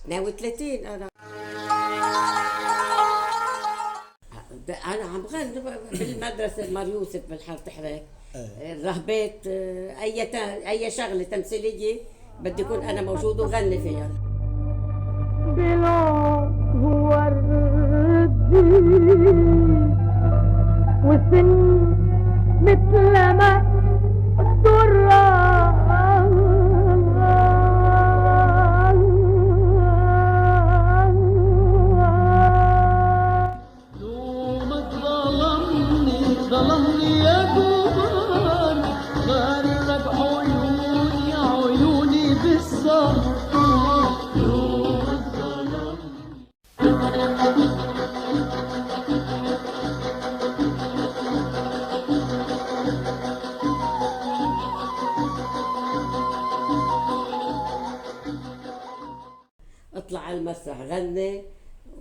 32 أنا عم غني بالمدرسة مار يوسف بالحارة حريق. الرهبات أي شغلة تمثيلية بدي أكون أنا موجود وغني فيها. بلون وردي وسن مثل ما الدرة ظلمني يا جبار غرب عيوني عيوني بالسهر اطلع على المسرح غني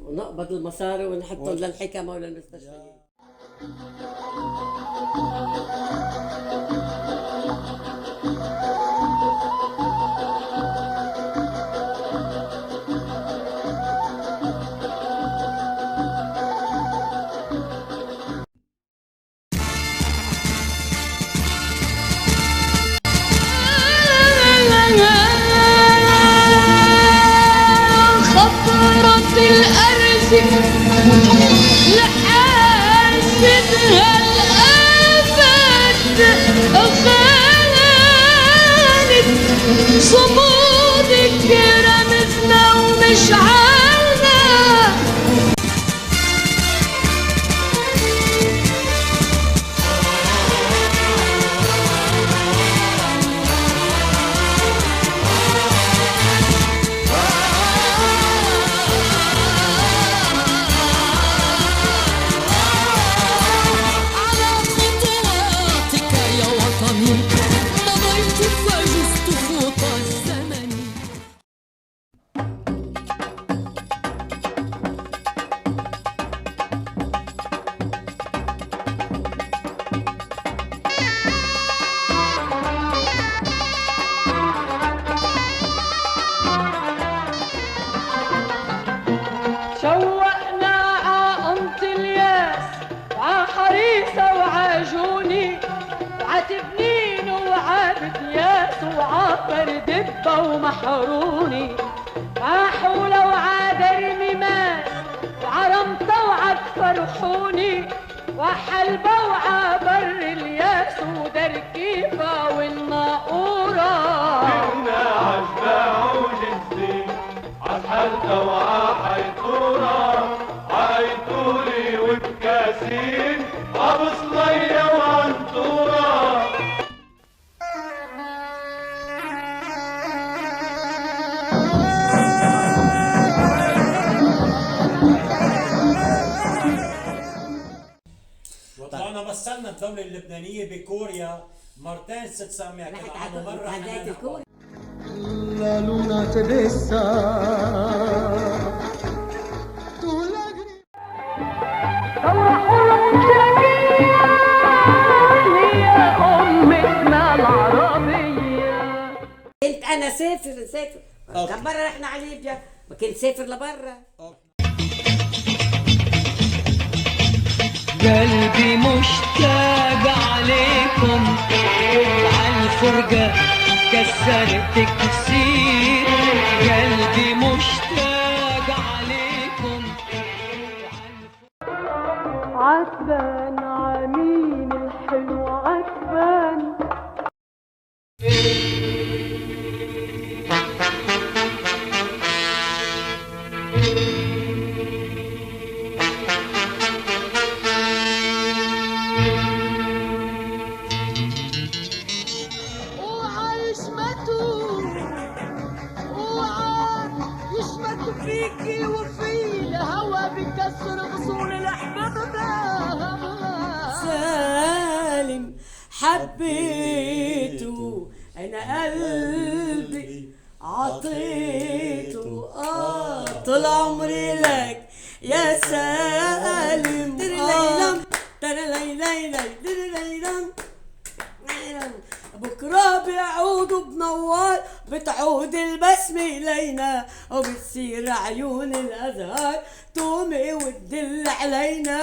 ونقبض المصاري ونحطهم للحكمة وللمستشفيين. خطرت الأرز لحاسدها الأبد خالد صمودك رمزنا ومشعلنا شوقنا عقمت الياس وعحريسة وعجوني وعتبنين وعبدياس وعبر دبة ومحروني وعحولة وعدرمي ماس وعرمطة وعتفرحوني وحلبة وعبر الياس ودركيبة والناقورة إنا عشباع جنسي عالحلقة وعحيطورة عيطولي وبكاسين عبصلية وعنطورة. وطلعنا مثلنا الدولة اللبنانية بكوريا مرتين ست سامية كل عام ومرة هداية الكوري. La luna te besa tú lágrimas هي أمتنا العربية. كنت أنا سافر لبرا، رحنا على ليبيا ما كنت سافر لبرا. قلبي مشتاق عليكم عالفرقة كسرت كسير قلبي مشتاق عليكم عتبان عمين الحلو عتبان فيكي وفي الهوى بكسر غصون الأحباب. سالم حبيته أنا قلبي عطيته طول عمري لك يا سالم بكرة بيعودوا بنوار بتعود البسمة إلينا وبتصير عيون الأزهار تومي وتدل علينا.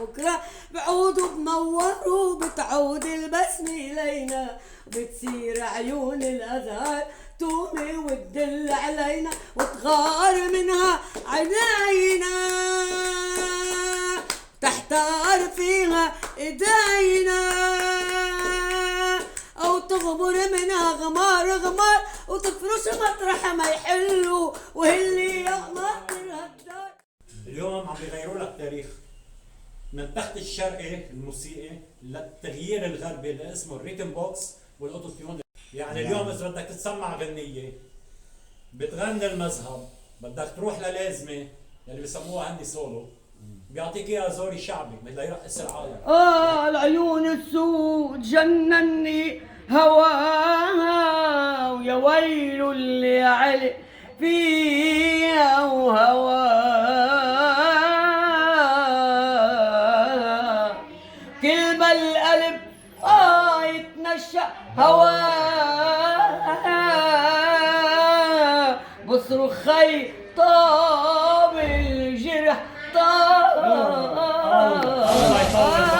بكرة بيعودوا بنوار وبتعود البسمة إلينا وبتصير عيون الأزهار تومي وتدل علينا وتغار منها عينينا تحتار فيها ايدينا او تغمر منها غمار غمار وتفرش مطرح ما يحلوا وهاللي يغمر هالدار. اليوم عم بيغيروا لك تاريخ من تحت الشرقي الموسيقي للتغيير الغربي اللي اسمه الريتم بوكس والاوتوتيون. يعني اليوم اذا بدك تسمع غنية بتغني المذهب بدك تروح للازمة اللي بسموها هني سولو بيعطيك اياها زوري شعبي مثل يرقص العالم. العيون السود جنني هواها ويا ويل اللي علق فيها وهواها كل ما القلب يتنشأ هواها بصرخ خي طاب الجرح طاب. الله يطول.